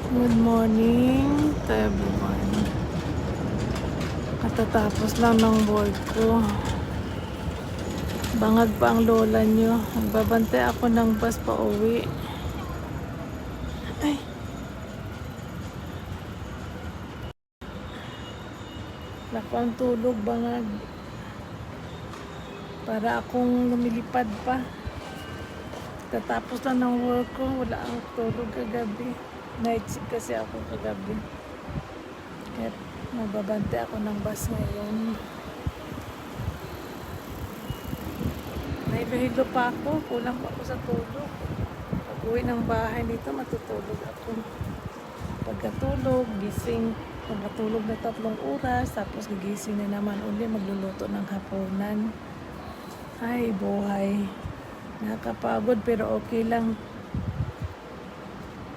Good morning to everyone. Katatapos lang ng work ko. Bangag pa ang lola nyo. Nagbabantay ako ng bus pa uwi. Ay, lakang tulog bangag. Para akong lumilipad pa. Katatapos lang ng work ko. Wala ang tulog kagabi. Night shift kasi ako kagabi. Kaya magbabantay ako ng bus ngayon. Nahilo-hilo pa ako. Kulang pa ako sa tulog. Pag uwi ng bahay dito, matutulog ako. Pagkatulog, gising. Pagkatulog na 3 oras. Tapos gigising na naman uli. Magluluto ng hapunan. Ay, buhay. Nakakapagod pero okay lang.